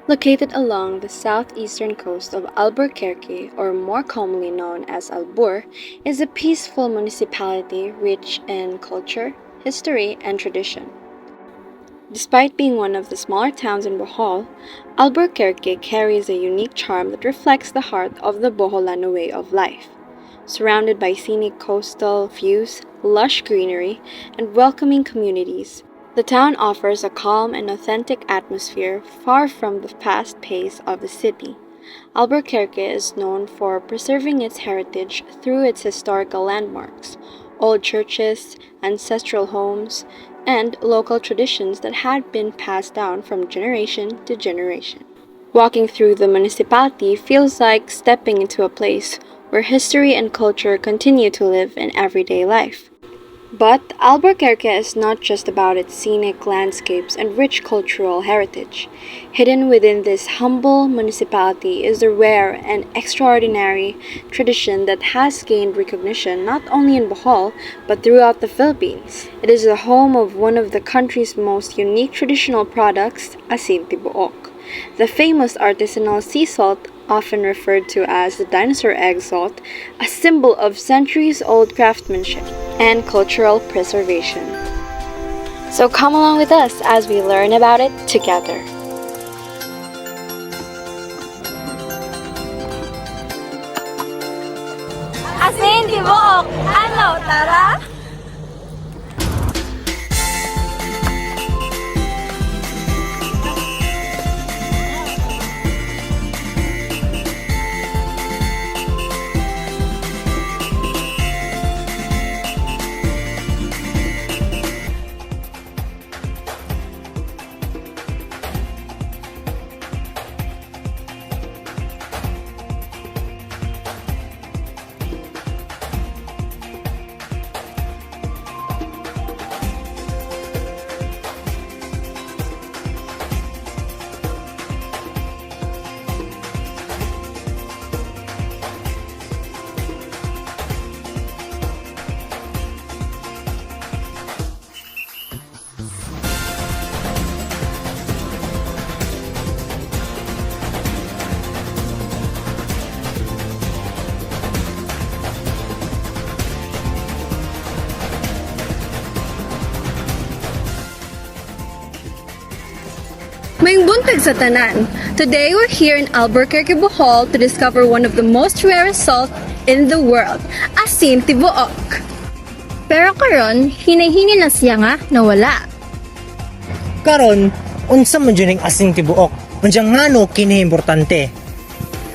Located along the southeastern coast of Albuquerque, or more commonly known as Albur, is a peaceful municipality rich in culture, history, and tradition. Despite being one of the smaller towns in Bohol, Albuquerque carries a unique charm that reflects the heart of the Boholano way of life. Surrounded by scenic coastal views, lush greenery, and welcoming communities, the town offers a calm and authentic atmosphere far from the fast pace of the city. Albuquerque is known for preserving its heritage through its historical landmarks, old churches, ancestral homes, and local traditions that had been passed down from generation to generation. Walking through the municipality feels like stepping into a place where history and culture continue to live in everyday life. But Albuquerque is not just about its scenic landscapes and rich cultural heritage. Hidden within this humble municipality is a rare and extraordinary tradition that has gained recognition not only in Bohol but throughout the Philippines. It is the home of one of the country's most unique traditional products, asin tibuok. The famous artisanal sea salt, often referred to as the dinosaur egg salt, a symbol of centuries old craftsmanship and cultural preservation. So come along with us as we learn about it together. Asin Tibuok! Ano, tara? May buntag sa tanan! Today we're here in Albuquerque, Bohol to discover one of the most rarest salt in the world, asin tibuok. Pero karon, hinay-hini na siya nga nawala. Karon, unsa man dyan ang asing tibuok? Unsang ngano kini importante?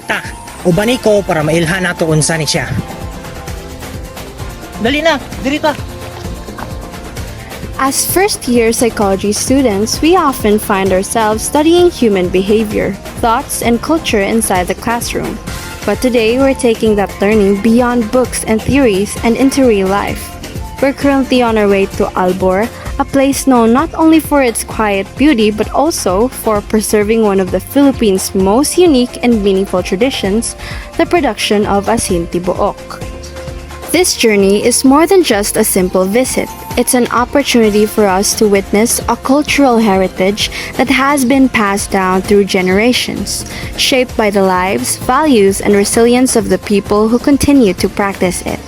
Ta, ubani ko para mailhan nato unsa ni siya. Dali na, diri ta. As first-year psychology students, we often find ourselves studying human behavior, thoughts, and culture inside the classroom. But today, we're taking that learning beyond books and theories and into real life. We're currently on our way to Albor, a place known not only for its quiet beauty but also for preserving one of the Philippines' most unique and meaningful traditions, the production of asin tibuok. This journey is more than just a simple visit. It's an opportunity for us to witness a cultural heritage that has been passed down through generations, shaped by the lives, values, and resilience of the people who continue to practice it.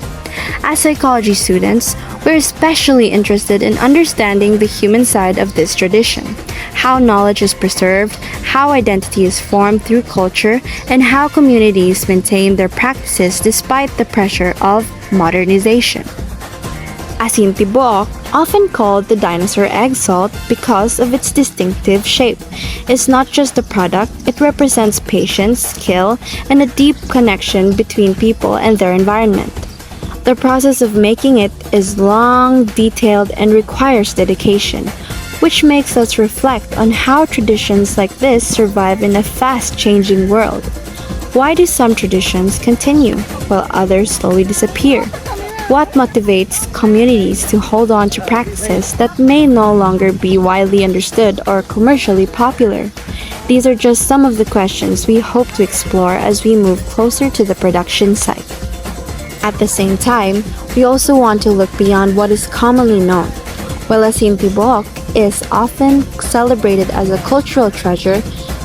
As psychology students, we're especially interested in understanding the human side of this tradition, how knowledge is preserved, how identity is formed through culture, and how communities maintain their practices despite the pressure of modernization. Asin tibuok, often called the dinosaur egg salt because of its distinctive shape, is not just a product, it represents patience, skill, and a deep connection between people and their environment. The process of making it is long, detailed, and requires dedication, which makes us reflect on how traditions like this survive in a fast-changing world. Why do some traditions continue while others slowly disappear? What motivates communities to hold on to practices that may no longer be widely understood or commercially popular? These are just some of the questions we hope to explore as we move closer to the production site. At the same time, we also want to look beyond what is commonly known. While asin tibuok is often celebrated as a cultural treasure,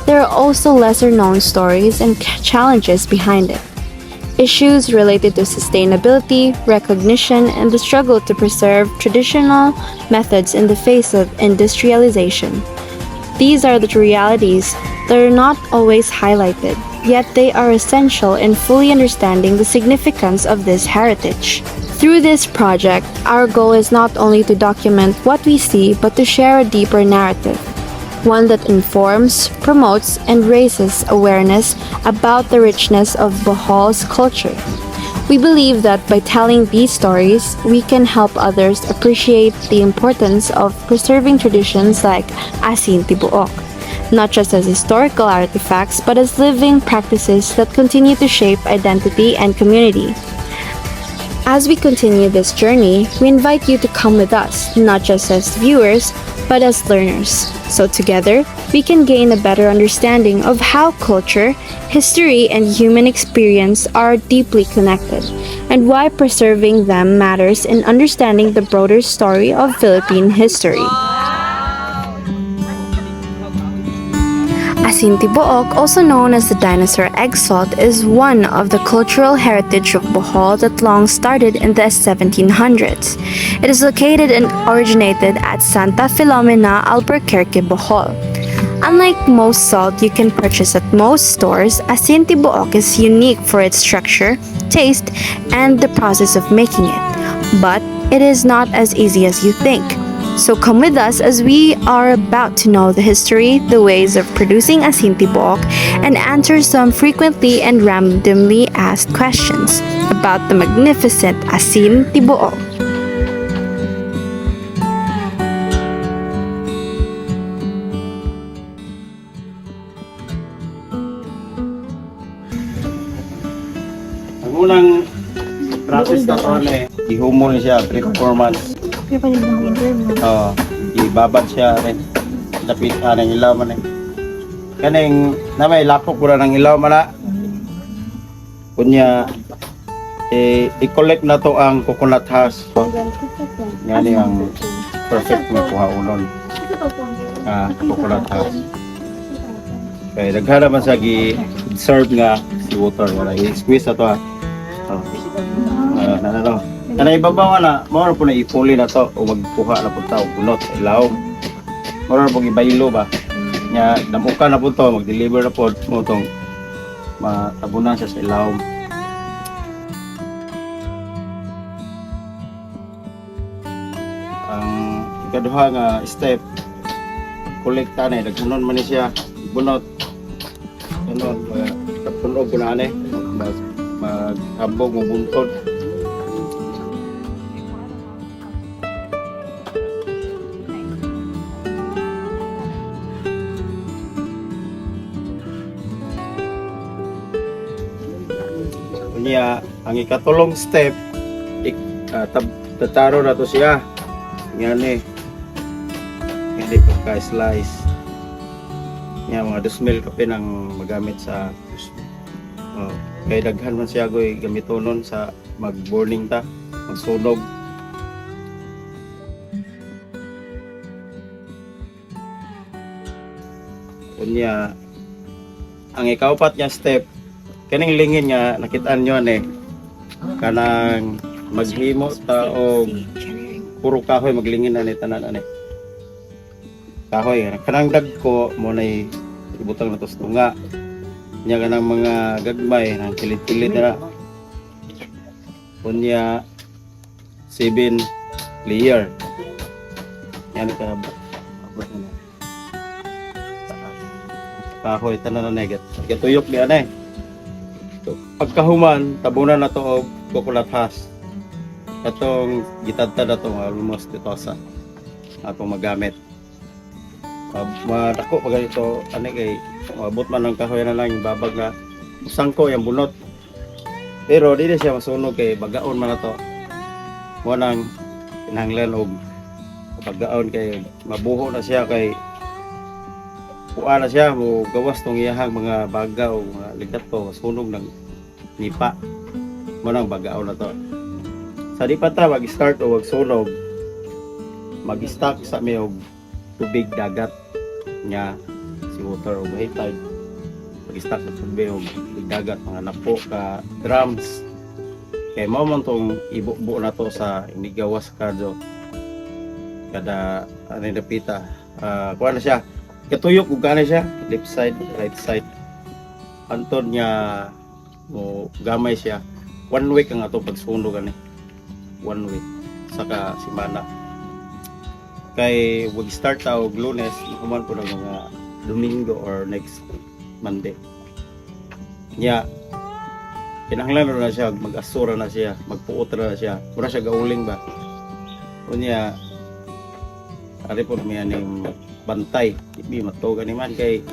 there are also lesser known stories and challenges behind it. Issues related to sustainability, recognition, and the struggle to preserve traditional methods in the face of industrialization. These are the realities that are not always highlighted, yet they are essential in fully understanding the significance of this heritage. Through this project, our goal is not only to document what we see, but to share a deeper narrative, one that informs, promotes, and raises awareness about the richness of Bohol's culture. We believe that by telling these stories, we can help others appreciate the importance of preserving traditions like Asin Tibuok, not just as historical artifacts, but as living practices that continue to shape identity and community. As we continue this journey, we invite you to come with us, not just as viewers, but as learners. So together, we can gain a better understanding of how culture, history, and human experience are deeply connected, and why preserving them matters in understanding the broader story of Philippine history. Asin Tibuok, also known as the dinosaur egg salt, is one of the cultural heritage of Bohol that long started in the 1700s. It is located and originated at Santa Filomena, Albuquerque, Bohol. Unlike most salt you can purchase at most stores, Asin Tibuok is unique for its structure, taste, and the process of making it. But it is not as easy as you think. So come with us as we are about to know the history, the ways of producing Asin Tibuok, and answer some frequently and randomly asked questions about the magnificent Asin Tibuok. Ang unang process na to ihumol siya 3-4 months. Ibabad siya rin. Lapit ng ilaw man eh. Kaning na may lapok pura ng ilaw man na. Kunya i-collect na to ang coconut husk. Yan ang perfect na kuha unon. Coconut husk. Kaya daghan naman sa gi-serve nga si water wala i-squeeze na to ha. Kana ibabaw na, mao po na ipuli na to o magkuha na po ta og bunot sa ilaw. Mao po gibaylo ba. Nya namuka na po to, mag-deliver na po mo tong matabunan siya sa ilaw. Ang ikaduha nga step, kolekta na daghanon man ni siya bunot. Ano, tunog ko na ani, maghambog mo buntod. Niya ang ikatulong step tataro na to siya ngani hindi pagka-slice niya mga 2,000 kape nang magamit sa kay daghan man siya goy gamitonon sa mag-burning ta magsunog. Kunya ang ikaupat niya step kaning lingin nga nakitaan nyo kanang maghimo ta og puro kahoy maglingin na ni tanan ani kahoy kanang dagko mo na ibutang na to sa tunga nya kanang mga gagmay nang kilit-kilit na kunya 7 layer yan ka abot na kahoy tanan na gatuyok di anay. Pagkahuman, tabunan na to og coconut husk. Atong gitadta na to almost 2,000 atong magamit. Madako pa ganito ani kay maabot man ng kahoy na lang yung babag na sangko yung bunot. Pero dili siya masunog kay bagaon man na to. Mo nang kinahanglan og paggaon kay mabuho na siya kay kuha na siya mo gawas tong iyahang mga bagaw mga ligat to sunog ng nipa mo nang bagaw na to sa di pa ta mag-start o magsunog mag-stock sa may og tubig dagat nya si seawater o high tide. Pag-stock sa tubig o dagat, mga napo ka drums. Kaya mao man tong ibubo na to sa inigawas kadyo. Kada ano napita. Kuha na siya. Katuyok ug kana siya, left side, right side. Anton niya mo gamay siya. 1 week ang ato pagsunog ani. 1 week saka semana. Kay wag start ta og Lunes, human po ng mga Domingo or next Monday. Nya kinahanglan na siya mag-asura na siya, magpuot na siya. Mura siya gauling ba. Unya ari po may aning bantay, ibi matugan ni man kay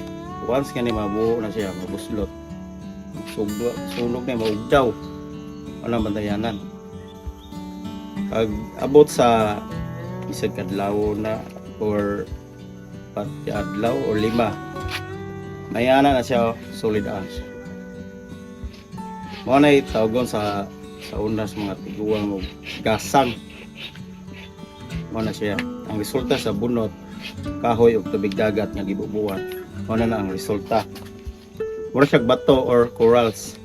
once kani mabuo na siya, mabuslot. Sunog na maugdaw. Wala bantayanan. Pag abot sa isang kadlaw na or pati adlaw or 5, mayana na siya solid ash. Mo na tawgon sa unas mga tiguang mo gasang. Mo na siya ang resulta sa bunot, kahoy ug tubig dagat nga gibubuan. Mo na ang resulta. Mura siya bato or corals.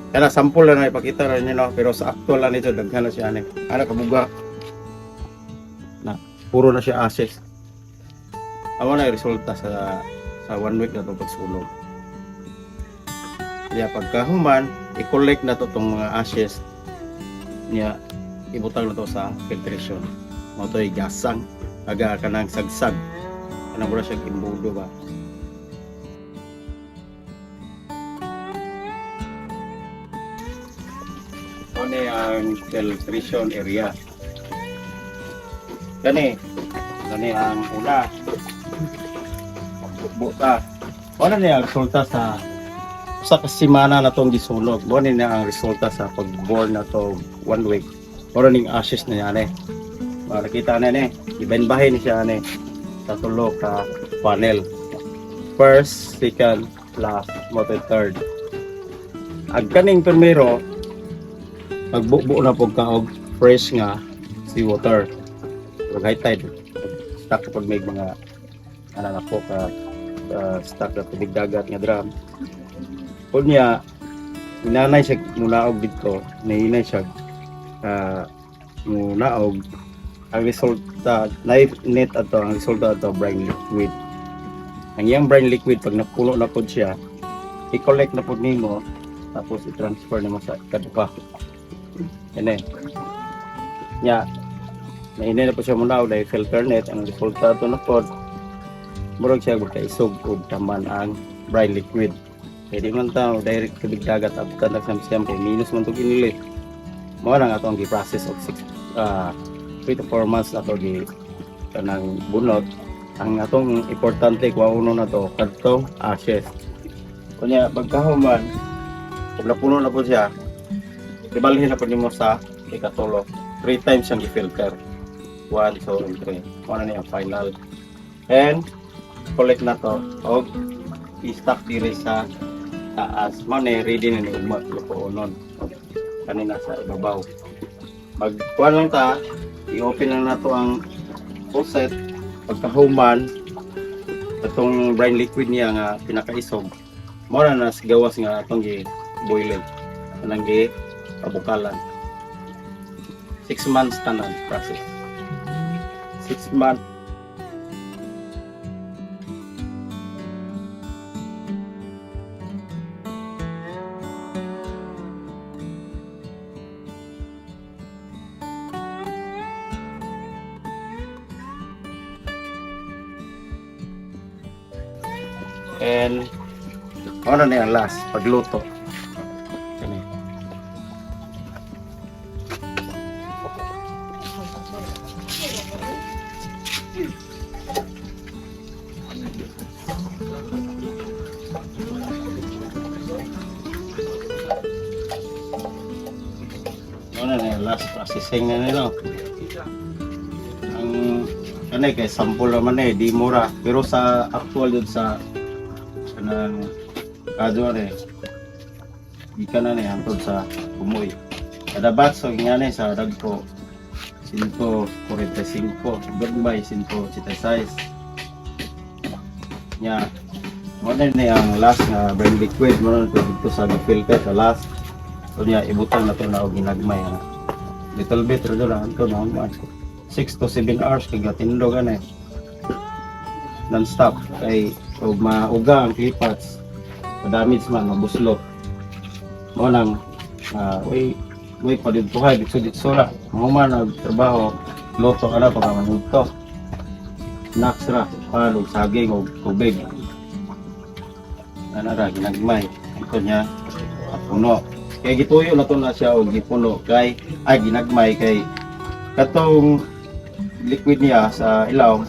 Kana sample lang na ipakita rin nyo, pero sa actual lang ito, daghan na siya. Ano kabuga na puro na siya ashes. Awa na yung resulta sa 1 week na itong pagsunog. Kaya pagkahuman, i-collect na ito itong mga ashes niya, ibutang na ito sa filtration. Mo ito ay gasang, aga ka ng sagsag. Ano mo na siya imbudo ba? Ano ang filtration area. Gani ang una. Buta. Ano na ang resulta sa kasimana na itong gisunog. Ano na ang resulta sa pag-born na ito 1 week. Ano ning ashes na yan Makikita na ibenbahin siya sa tulo ka panel. First, second, last, motor third. Ang kaning primero, magbubo na po kaog fresh nga seawater pag high tide stock pag may mga ano na po ka stock na tubig dagat nga drum kunya inanay siya munaog dito nainay siya munaog ang resulta net ato ang resulta ato brine liquid ang iyang brine liquid pag napuno na po siya i-collect na po nimo tapos i-transfer na mo sa kadupa. Yan nainay na po siya muna dahil filter net ang resulta ito na po murag siya magkaisog o taman ang brine liquid kaya di man tao direct tubig dagat abutan na siyam kay minus man itong inilit mga nga ito ang gi-process of 3 to 4 months na ito kanang bunot ang atong importante kung uno na ito kadtong ashes kunya pagkahuman kung napuno na po siya ibalhin na po nimo sa ikatulo 3 times siyang i-filter 1, 2, and 3 ano na yung final and collect na to o i-stock diri sa taas man ready na ni umat lupuonon kanina sa ibabaw magkuhan lang ta i-open lang na to ang faucet pagkahuman itong brine liquid niya nga pinakaisog mo na nas gawas nga itong boiling anang abukalan 6 months tanan process 6 months and ano na yung last pagluto last processing na nila ang kay sample naman di mura pero sa actual yun sa kanang kadwa gikan na hantod sa kumoy kada batch so nga sa dagko 5.45 goodbye 5.76 Nya mo na ni ang last nga burn liquid mo na dito sa filter sa last. So niya ibutang na to na og ginagmay ana. Little bit ro lang to na 6 to 7 hours kay gatindog ana. Non-stop kay og mauga ang clipats. Damage man mabuslot. Mo nang way pa dito hay dito ra. Mo man nagtrabaho loto ana pa manuto. Naksra palog saging og tubig. Ana ra ginagmay ito niya puno. Kay gituyo na to na siya og gipuno kay ginagmay kay katong liquid niya sa ilaw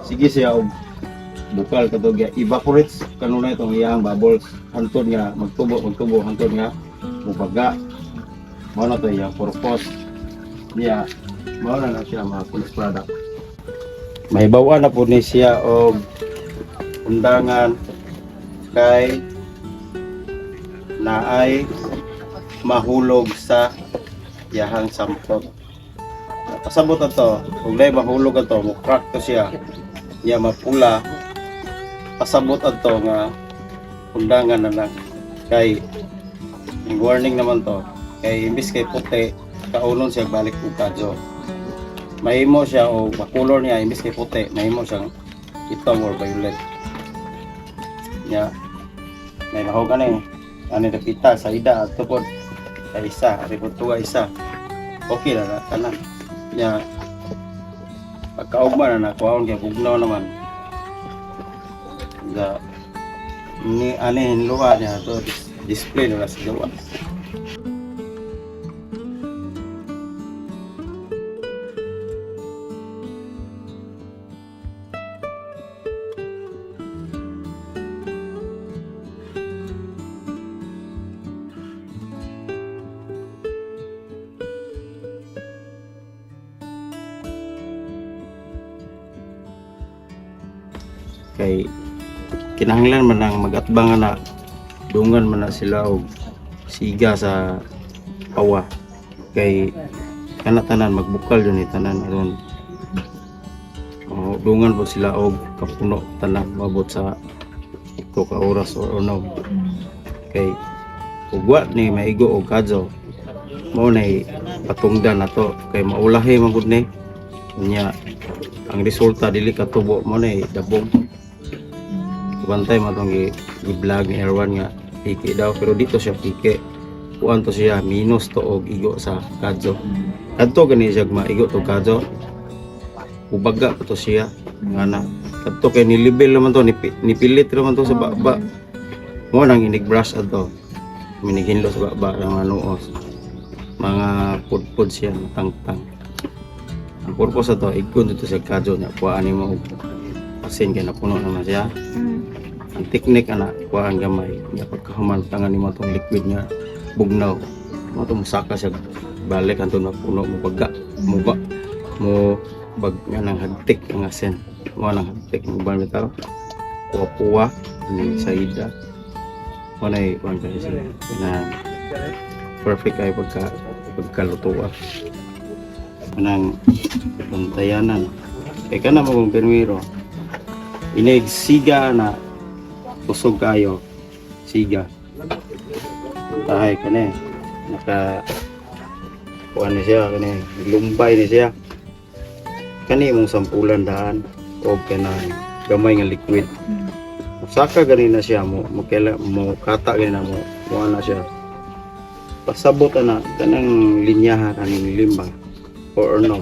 sige siya og bukal katong evaporates kanunay itong iyang bubbles hantod nga magtubo hantod nga mubaga mao na to iyang purpose niya mao na siya mga finished product. May bawa na po ni siya og undangan kay naay mahulog sa yahang sampot. Pasabot ato, kung dahil mahulog ato, mukrak to siya, niya mapula, pasabot ato nga undangan na lang. Kay, yung warning naman to, kay imbis kay puti, kaunon siya balik po kadyo. Mahimo siya o makulor niya, imbis kay puti, mahimo siyang itom or violet. Niya, may nahog ka na eh. Ano na pita sa ida at tupod sa isa, at ipod tuwa isa. Okay na tanan. Niya, pagkaugma na nakuhaon kaya bugnaw naman. Ni anihin luha niya to display na sa gawa. Kay kinahanglan man ang magatbang na dungan man na sila og siga sa pawa kay kana tanan magbukal yun tanan aron dungan po sila og kapuno tanan mabot sa iko ka oras or unog kay ugwa ni maigo og kadyo mao nay patungdan nato kay maulahi man gud ni nya ang resulta dili katubo mo nay dabong bantay mo itong i-vlog ni Erwan nga piki daw pero dito siya piki kuan to siya minus to og igo sa kadyo kadto gani siya maigo to kadyo ubaga pa to siya nga na kadto kay nilibel naman to nipilit naman to sa baba mo nang inig-brush ato miniginlo sa baba ng manuos mga pudpud siya tangtang ang purpose ato igon dito sa kadyo nya kuan mo pasin kay napuno naman siya. Ang teknik ana kuha ang gamay dapat kahuman tangan nimo tong liquid nga bugnaw mo to musaka siya balik anton mapuno mo baga mo bag nga nang hagtik ang asen mo nang hagtik mo ban bitaw puwa ni saida mo nay kuan ka siya na perfect ay pagkalutuan nang bantayanan kay kana mo kung permiro inig siga na usog kayo siga tahay kani naka kuan ni siya kani lumbay ni siya kani mong sampulan daan o kanang gamay nga liquid saka gani na siya mo kata gani na mo na siya pasabot na kanang linyahan aning limba or no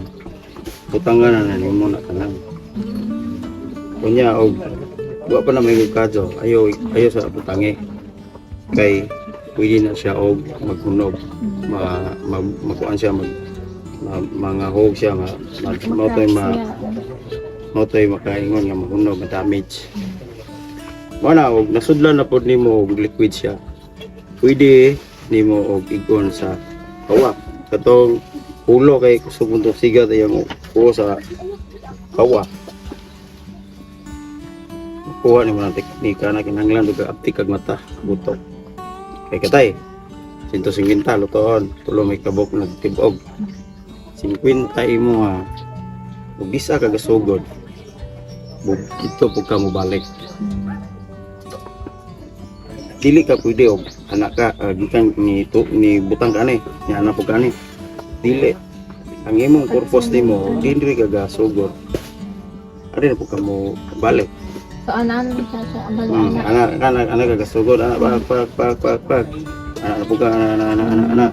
butangan na nimo na kanang kunya og wa pa na may kadyo ayo sa butangi kay pwede na siya og maghunog makuan siya mga hog siya notoy makaingon nga maghunog damage wala og nasudlan na pod nimo og liquid siya pwede nimo og igon sa kawa katong ulo kay kusog mo siga tayong ulo sa kawa kuha ni mo ng teknika na kinahanglan duga aptik kag mata butok kay katay 150 lutoon tulo may kabok nagtibog 50 imo nga ug isa ka gasugod ito pug ka mo balik Dili ka pwede og anak ka gikan ni butang ka ni anak po ka ni. Dili. Ang imong purpose nimo dili ka gasugod. Ari na po ka mo balik. So, anan siya sa abala. Anak ka gasugod, anak pag. Anak po ka, anak.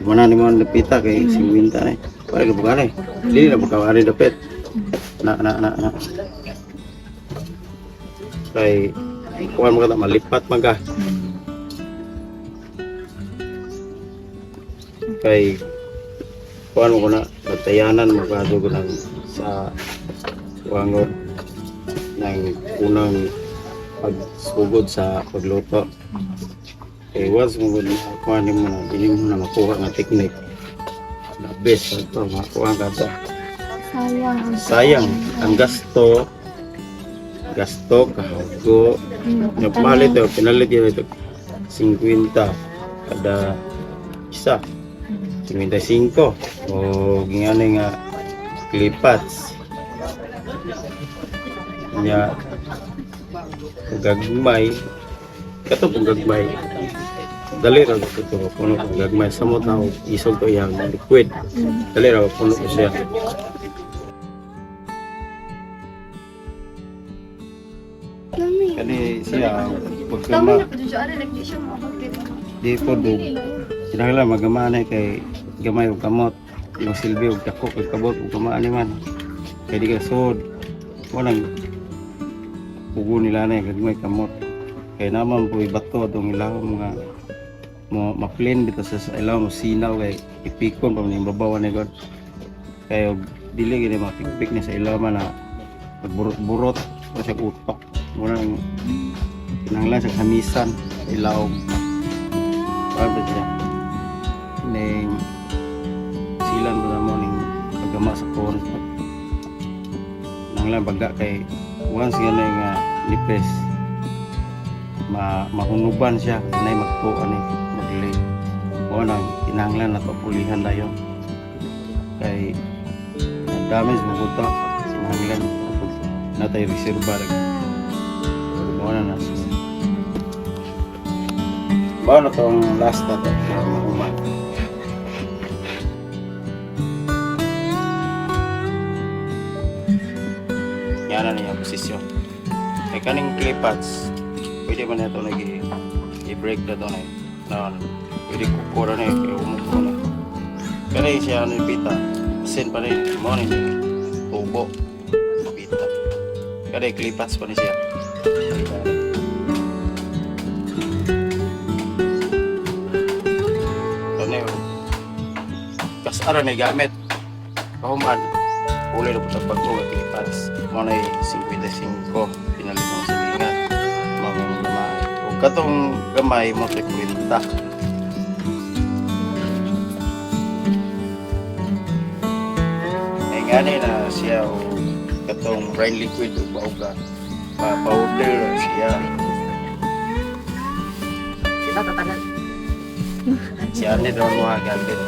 Mana ni mo napita kay singwinta ni. Para ka po ka ni. Dili na po ka ari dapit. Anak. Kay kuan mo ka malipat man ka. Kay kuan mo ko na batayanan mo ka ko ng sa wangod ng unang pagsugod sa pagluto. Kay once mo na kuan mo na dili mo na makuha nga technique. Na best ito makuha ka ba? Sayang ang gasto kahago. Napalit o pinalit yun ito 50 kada isa 55 o gingani nga klipats nya gagmay kato pong gagmay dali ra ko to puno pong gagmay samot na isog to yang liquid dali ra puno ko siya. Kani siya pagkama di po do kinahanglan magamana kay gamay og kamot yung silbi og dako kay kabot og kamaan man kay di ka sod wanang pugo nila na gagmay kamot kay naman po ibato atong ilaw mga mo ma-plain dito sa ilaw mo sinaw kay ipikon pa ning babaw ni god kay og dili gid mapikpik ni sa ilaw man na magburot-burot o sa utok murang kinahanglan sa kamisan ilaw para siya ning silan mo mo ning pagama sa kon nanglan baga kay once nga nga nipes mahunuban siya nay magtuan ni maglay mo nang kinahanglan na to pulihan dayon kay damage mo buta kinahanglan natay reserva mo na ba na tong last na to mahuman yan na niya posisyon kay kaning clipats pwede man ito i-break na ito na pwede kukura na kaya umupo na kaya siya pita sin pa rin mo na tubo pita kaya clipats pa rin siya ara na gamit kahuman uli na po sa pagtuga kilipas mo na 55 pinalit mo sa bingat mga gamay o katong gamay mo 50 ay gani na siya o katong brine liquid o bauga powder siya kita tatagal siya ni daw mga gambit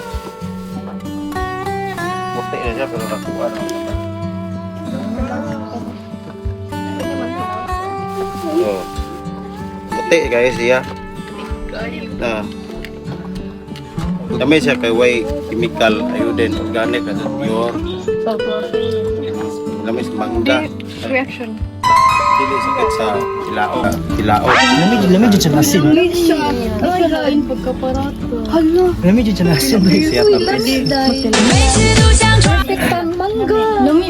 puti na siya pero nakuha na so puti guys siya na kami siya kay way chemical ayuden organic at pure lamis mangga Reaction. dili sakit sa kilao Lamig dyan siya nasin. Ay, pagkaparato. Lamig dyan siya nasin. siya tapos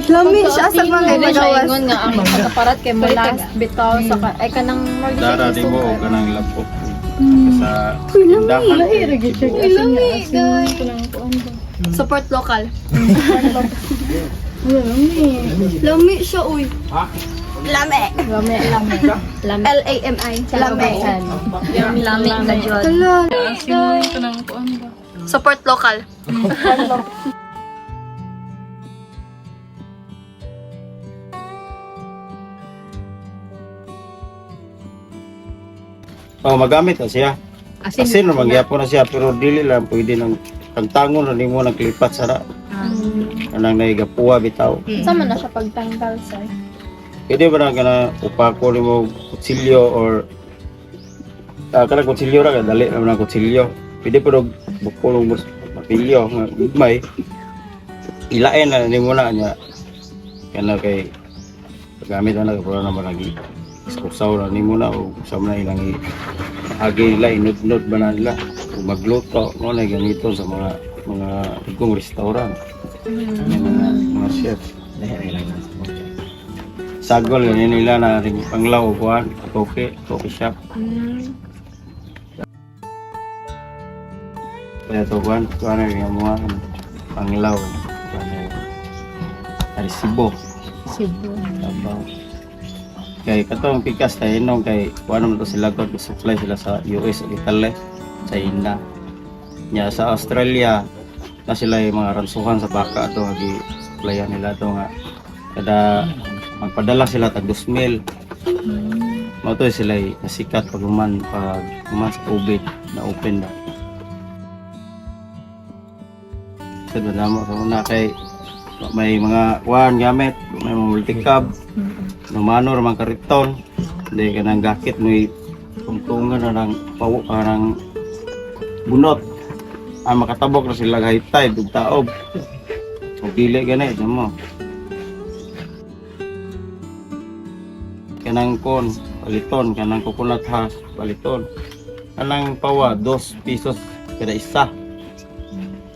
Lamis siya sa mga Kaya siya nagawas. ingon nga ang pagkaparat kay mula bitaw sa ay kanang dara di mo o kanang lapok sa tindahan support local. Lami siya, uy. Lame. L-A-M-I. Lami. Lame na jud. Hala. Support local. magamit na siya asin na magyapon na siya pero dili lang pwede nang pagtangon na nimo nang klipat sara anang naigapuha bitaw Sama na siya pagtanggal sir. pwede ba na kana upako nimo kutsilyo or kana kutsilyo ra dali na kutsilyo. Pwede pa og bukolong mapilyo nga gugmay. Ilain na nimo na nya kana kay gamit na pura na lagi. Iskusaw na nimo na o sa na ilang agi nila inudnod ba na nila o magluto mo na ganito sa mga igong restaurant. Mga chef. Sagol ganyan nila na ring panglaw kuan, coffee shop. Kaya to kuan na yung mga panglaw. Ay Cebu. Tabaw. Kay katong pikas tayo nung kay kuan naman to sila kung supply sila sa US o Italy, China. Nya sa Australia na sila yung mga ransuhan sa baka to hagi supplyan nila to nga kada magpadala sila tag 2,000. Mao to sila nasikat pag human sa COVID na open na. Sa damo sa una kay may mga kuan gamit, may mga multicab, numano ramang kariton, hindi ka nang gakit, may tungtungan na ng bunot. Makatabok na sila kahit tayo, dugtaob. O dili ganit, mo. Kanang kon, paliton, kanang coconut hash, paliton. Kanang pawa, 2 pesos kada isa.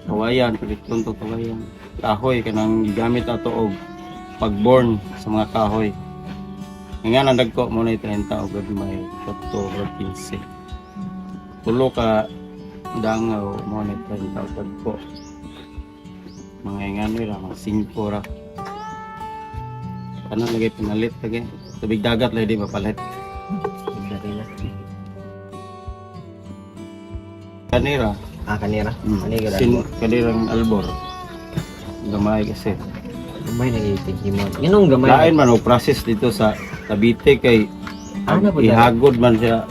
Kawayan, paliton to kawayan. Kahoy, kanang gigamit ato og pagborn sa mga kahoy. Nga nandagko mo na 30 o may 14, 15. Tulo ka dangaw mo na 30 o dagko. Mga ingano ra, mga 5 ra. Ano lagi pinalit lagi? Tubig dagat lagi di mapalit. Kanira. Kanira. Kanirang albor. Gamay kasi. Gamay na itigimon. Ganong gamay. Lain man o process dito sa Cavite kay Ano ba ihagod man siya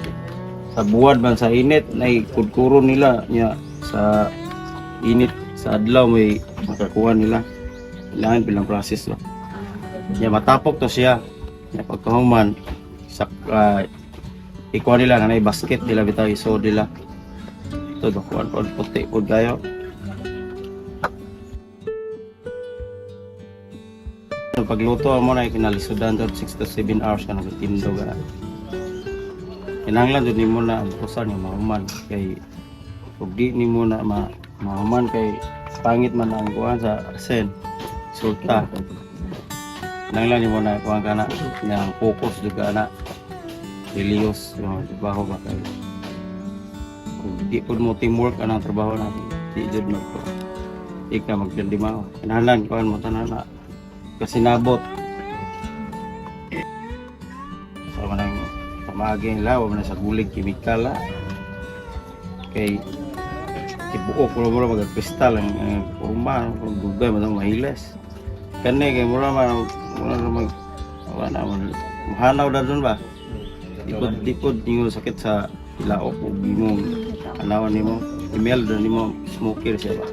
sa buwan man sa init na ikudkuro nila niya sa init sa adlaw may makakuha nila. Kailangan bilang process lang. Niya matapok to siya. Niya pagkahuman sa ikuha nila na basket nila bitaw iso nila. Ito dokuan puti pud kayo. Pagluto mo na kinalisudan to 6 to 7 hours ka nagtindo ka. Kinahanglan dun nimo na busan yung mahuman kay ug di nimo na mahuman kay pangit man ang kuan sa asen. Sulta. Kinahanglan nimo na kuan kana yang focus juga na religious yung trabaho ba kay kung di pud mo teamwork anang trabaho natin di jud magto. Ika magdindima. Kinahanglan kuan mo tanan na kasi nabot sa manang pamaging lawa man sa gulig kimikal kay ibuok mura magkristal ang forma kung dugay man mahilas kani kay mura man wala man mahanaw na dun ba dipod ninyo sakit sa ilaok o gimong anawan nimo email doon nimo smoker siya ba.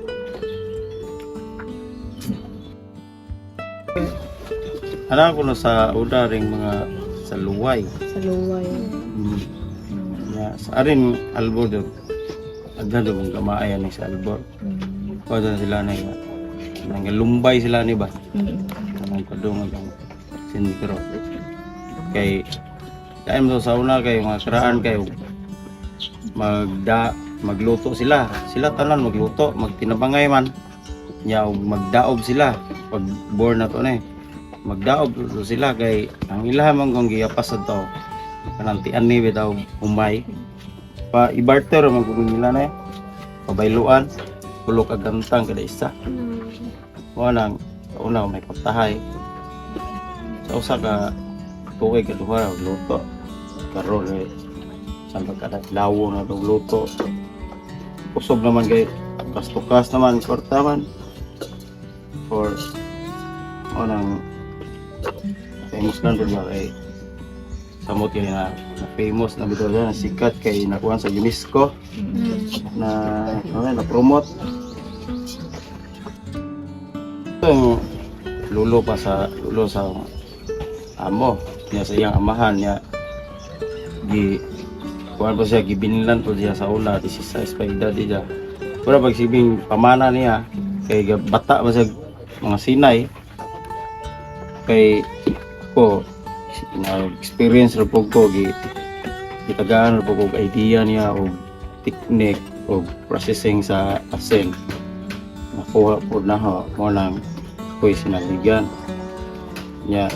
Alam ko na sa una ring mga sa luway. Sa luway. Sa arin albor do. Agad do mong gamaayan ni sa albor. Pwede sila na nga lumbay sila ni ba. Ang padung ang sindro. Kay kain mo sa una kay mga karaan kay magluto sila. Sila tanan magluto, magtinabangay man. Nya magdaob sila pag born na to na magdaob sila kay ang ilahan man kung giyapas ato kanantian ni bitaw umay pa ibarter man kung nila na pabayluan pulo ka gantang kada isa mo nang una may pagtahay sa usa ka tuig kaduha luto karon sa kada lawo na tong luto usog naman kay tukas naman korta man for nang famous na doon ba kay samot yun na famous na bito na sikat kay nakuha sa UNESCO na promote ito yung lulo sa amo niya sa iyang amahan niya kuan pa siya gibinlan po siya sa una 16 pa edad niya. Pero pagsibing pamana niya kay bata pa siya mga sinay kay ko na experience ra po ko gitagaan ra po ko idea niya o technique o processing sa asin nakuha po na ho mo nang ko'y sinaligan niya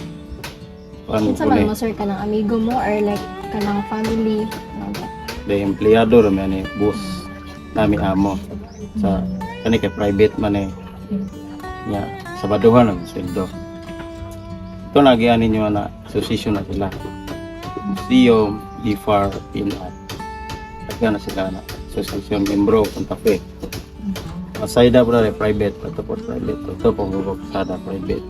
ano Kinsa po man ni mo sir ka ng amigo mo or like ka ng family? the empleyado ra man ni boss nami amo sa kani kay private man eh niya sabaduhan ang sweldo ito nagyan ninyo na association na sila museum IFAR PINAT nagyan na sila na association membro Santa Fe masayda po na private ito po private ito po sada private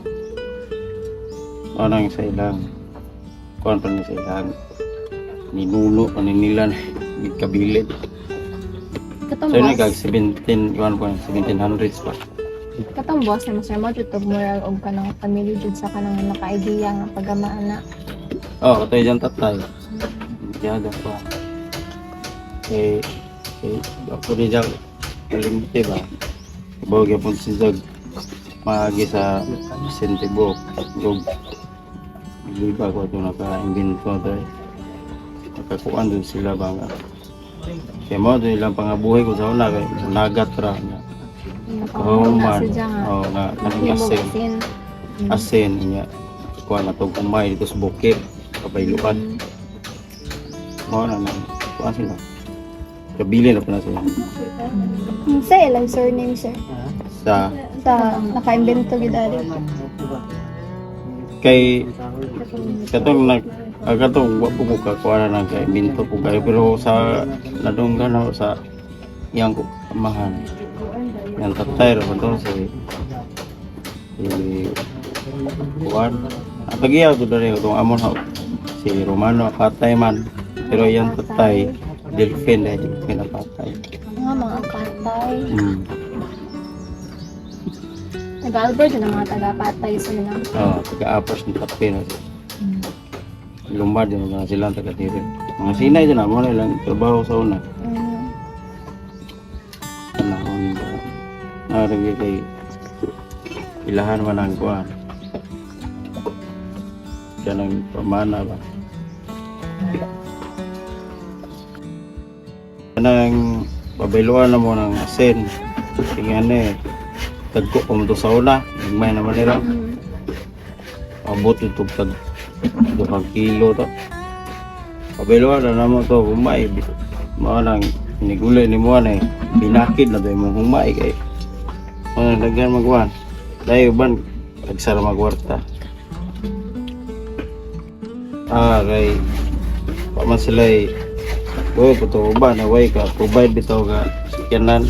anong sa ilang kuwan pa ni sa ilang ninuno paninilan gikabilid Katong so yun boss, 1700s pa katong boss na mo sir mo jud moral og kanang family jud sa kanang naka-idea nga pagamaan na. oh ito yung tatay yada pa ako rin dyan kalimite ba ibawag yapon si Zag maagi sa Sentibo gog liba ko ito naka-invento ito nakakuan dun sila ba nga kaya mo ito ilang pangabuhay ko sa una kay nagat ra nga Nakahuman man sa nga. oh nga naging Himog asin asin. asin niya kuan na itong kumay dito sa bukid kabayluan mo na nang kuan sila kabili na po na sila Sa ilang surname sir? sa Sa naka-invento gid ari. kay katong katong wa po ko kakuha na kay minto po kayo pero sa nadunggan ako sa iyang amahan yang tatay ro to si kuan pagiya ko dali itong amon ha si Romano patay man pero yang tatay Delphin dahil pinapatay Nga mga patay. hmm. Nag-albert na mga taga-patay sila. taga-apos ni Tapin lumbar din na sila taga-tiri mga sinay din na mo nilang trabaho sa una panahon ba naragay kay ilahan man ang kuhan yan ang pamana ba kanang pabayluan na mo ng asin tingnan eh tagko kung sa una may naman nila abot ito tag 2 kilo to pabayluan na naman to humay mga nang inigulay ni mo na binakid na doon mong humay kay nagdagan magwan dahil ban nagsara magwarta kay paman sila'y boy puto ba na way ka provide bitaw ka sikyanan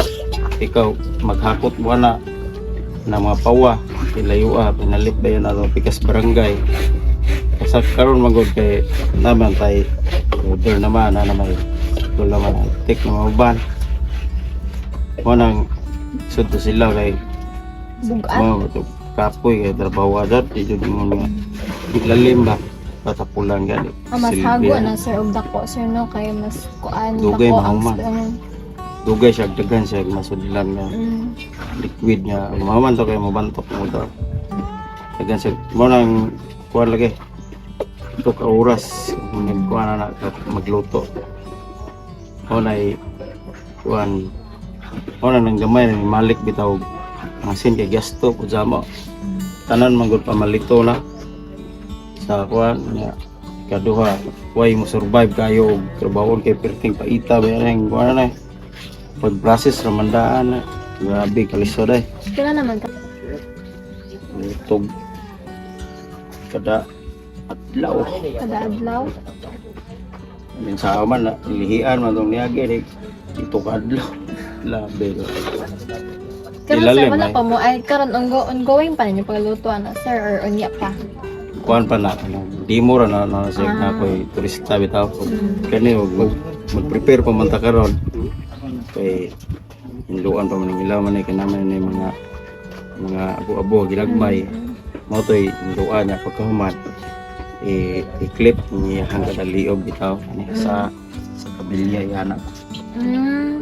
ikaw maghakot mo na mga pawa ilayua pinalit ba yun na pikas barangay sa karon magod kay naman tay order naman na may wala man tik na maban mo nang sudto sila kay Bugat. mo kapoy kay trabaho adat di jud mo nga lalim ba patapulan gani Mas hago na sir og dako sir no kay mas kuan Dugay, dako ang mahuman. dugay siya dagan siya masudlan nga liquid nga maman to kay mabantok mo to dagan siya mo nang kuan lagi ito ka oras nagkuan na magluto mo na kuan mo na nang gamay na malik bitaw ang sin kay gasto po mo tanan manggod pamalito na sa kuan nga kaduha way mo survive kayo og trabahon kay perting paita ba yan kuan na pag-process ramandaan na grabe kaliso day Kila naman ka. lutog kada adlaw Kada adlaw. minsa man na ilihian man tong niagi ito ka adlaw labi Karon Ilalim, sir wala ay. pa mo ay karon ongoing pa ninyo pagluto na sir or unya pa. kuan pa na di mo ra na siya na ko'y turista bitaw kani mag-prepare pa man ta karon kay hinluan pa man ng ilaw man ay kanaman ni mga abo-abo ginagmay mo to'y hinluan niya pagkahuman i-clip niya hanggang liog bitaw sa kabilya yana.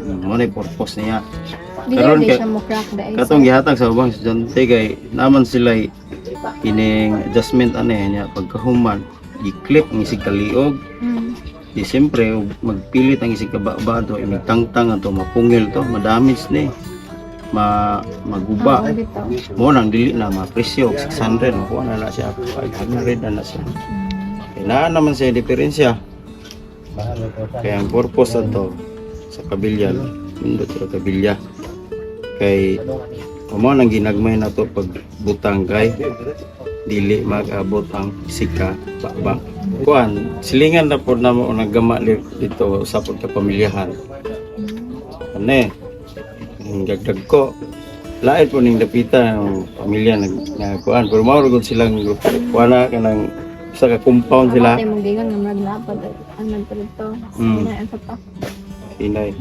Mo na purpose niya. Dili Karon di kay- siya mo crack dahil Katong gihatag sa ubang estudyante kay naman sila kining adjustment niya pagkahuman i-clip ang isig kaliog. Di siyempre magpilit ang isig kababado imigtangtang ato mapungil to madamage ni maguba. Mo nang dili na mapresyo 600 makuha na siya 500 na siya. Kaya naman siya diferensya. Kaya ang purpose ato sa kabilya, pindot sa kabilya. Kay mo nang ginagmay na to pag butang kay dili mag-abot ang sika baba. Kuan, silingan na po na mo naggama dito sa pagkapamilyahan. Ane, gagdag ko. Lain po ning dapita ng pamilya na kuan. Pero maurugod silang kuana ka ng sa ka compound sila. Ako mong gigan nga maglapad ang nagpalito. Ang sa pa. Inay.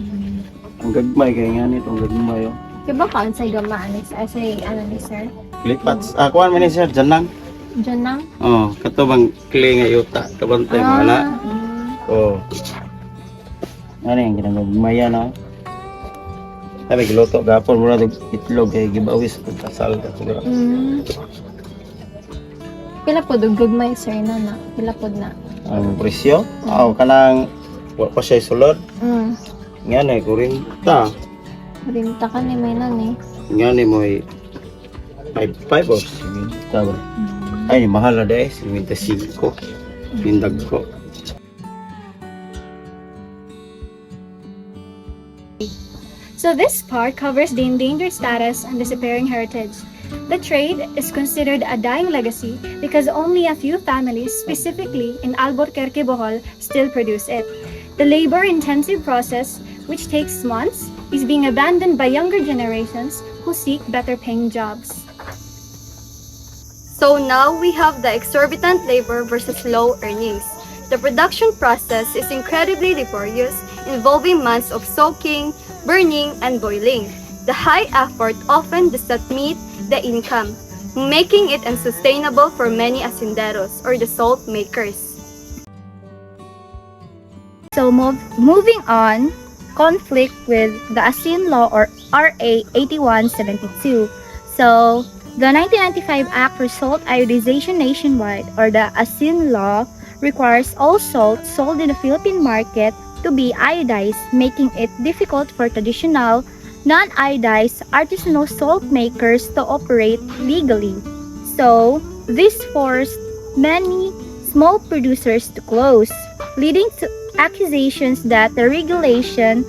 Ang gagmay kaya nga nitong gagmay oh. Kaya ba kaan sa gamaan say ano ni sir? Lipat. Kuan man ni sir, janang. Diyan lang? Oh, katubang kli nga yuta. Kabantay mo na. Oh. Ano yung ginagmaya na? Sabi, giluto gapon mo na itlog kay gibawis kung kasal ka siguro. Pila po gagmay sir na. Pila po na. Ang presyo? Kanang wa pa siya sulod. Nga na, 40. Rinta ka ni may nan eh. Nga na mo 5 or 7. Ay, mahal na dahil. 55. Pindag ko. So this part covers the endangered status and disappearing heritage. The trade is considered a dying legacy because only a few families, specifically in Albuquerque, Bohol, still produce it. The labor-intensive process, which takes months, is being abandoned by younger generations who seek better-paying jobs. So now we have the exorbitant labor versus low earnings. The production process is incredibly laborious, involving months of soaking, burning, and boiling. The high effort often does not meet the income, making it unsustainable for many hacenderos or the salt makers. So moving on, conflict with the ASEAN Law or RA 8172. So the 1995 Act for Salt Iodization Nationwide or the ASEAN Law requires all salt sold in the Philippine market to be iodized, making it difficult for traditional, non-iodized artisanal salt makers to operate legally. So, this forced many small producers to close, leading to accusations that the regulation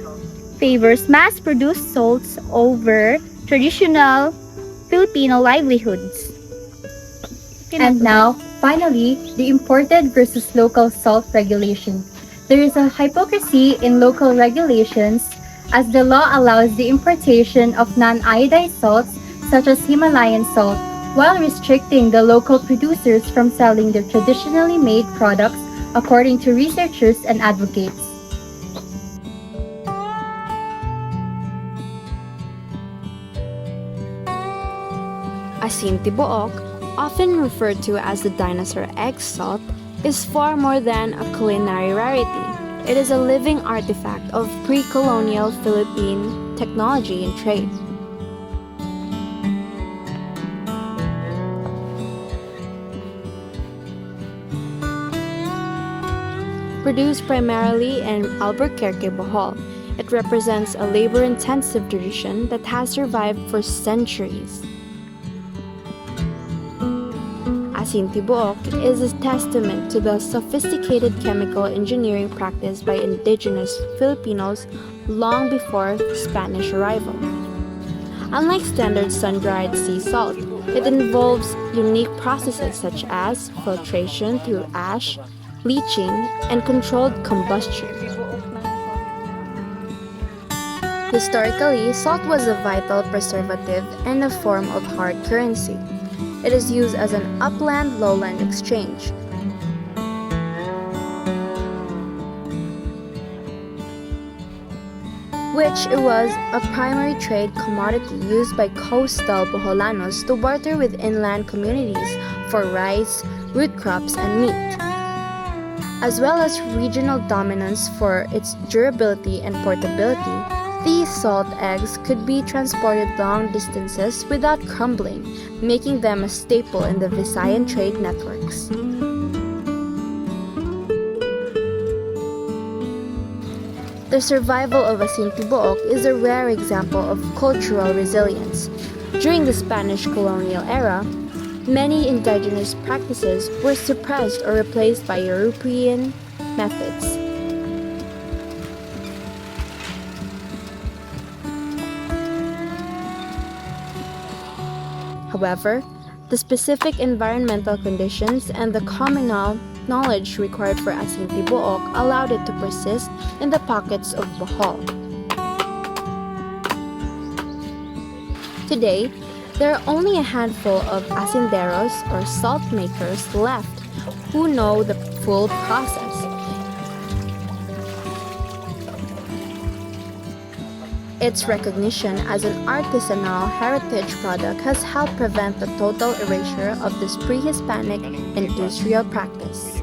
favors mass-produced salts over traditional Filipino livelihoods. And now, finally, the imported versus local salt regulation. There is a hypocrisy in local regulations as the law allows the importation of non-iodized salts such as Himalayan salt while restricting the local producers from selling their traditionally made products according to researchers and advocates. Asin tibuok, often referred to as the dinosaur egg salt, is far more than a culinary rarity. It is a living artifact of pre-colonial Philippine technology and trade. Produced primarily in Albuquerque, Bohol, it represents a labor-intensive tradition that has survived for centuries. Asin tibuok is a testament to the sophisticated chemical engineering practiced by indigenous Filipinos long before Spanish arrival. Unlike standard sun-dried sea salt, it involves unique processes such as filtration through ash, leaching, and controlled combustion. Historically, salt was a vital preservative and a form of hard currency. It is used as an upland-lowland exchange. Which it was a primary trade commodity used by coastal Boholanos to barter with inland communities for rice, root crops, and meat. As well as regional dominance for its durability and portability, these salt eggs could be transported long distances without crumbling, making them a staple in the Visayan trade networks. The survival of asin tibuok is a rare example of cultural resilience. During the Spanish colonial era, many indigenous practices were suppressed or replaced by European methods. However, the specific environmental conditions and the communal knowledge required for asin tibuok allowed it to persist in the pockets of Bohol. Today, there are only a handful of asinderos or salt makers left who know the full process. Its recognition as an artisanal heritage product has helped prevent the total erasure of this pre-Hispanic industrial practice.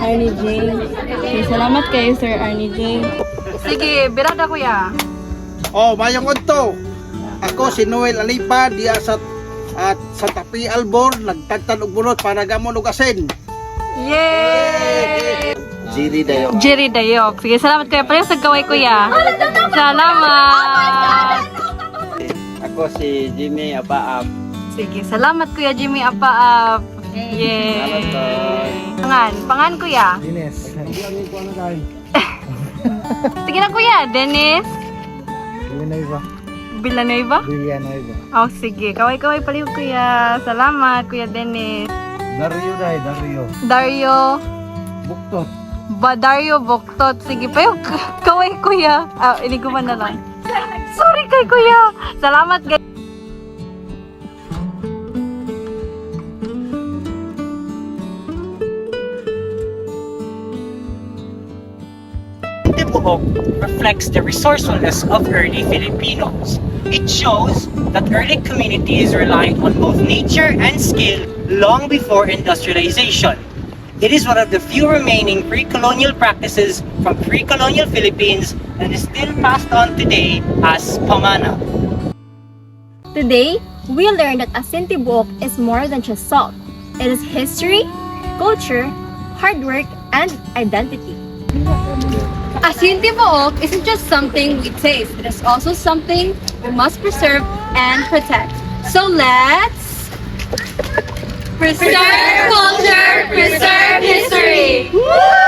Arnie J. Okay, salamat kayo, Sir Arnie J. Sige, birada kuya. Oh, mayong udto. Ako si Noel Alipa diya sa Tapi Albor nagtagtan og bunot para gamon og asin. Yay! Jiri dayo. Jerry Dayok. Sige, salamat kayo. Pareho sa gaway kuya. Salamat! Ako si Jimmy Apaap. Sige, salamat kuya Jimmy Apaap. Yay! Pangan kuya. Ines. Sige na kuya, Dennis. Villanueva. Villanueva? Villanueva. Oh, sige. Kaway-kaway paliw kuya. Salamat kuya Dennis. Dario. Dario. Buktot. Dario Buktot. Sige, payo. Kaway kuya. Iniguman na lang. Sorry kay kuya. Salamat guys. Tibuok reflects the resourcefulness of early Filipinos. It shows that early communities relied on both nature and skill long before industrialization. It is one of the few remaining pre-colonial practices from pre-colonial Philippines and is still passed on today as pamana. Today, we learned that asin tibuok is more than just salt. It is history, culture, hard work, and identity. Asin tibuok isn't just something we taste, it is also something we must preserve and protect. So let's preserve culture, preserve history! Woo!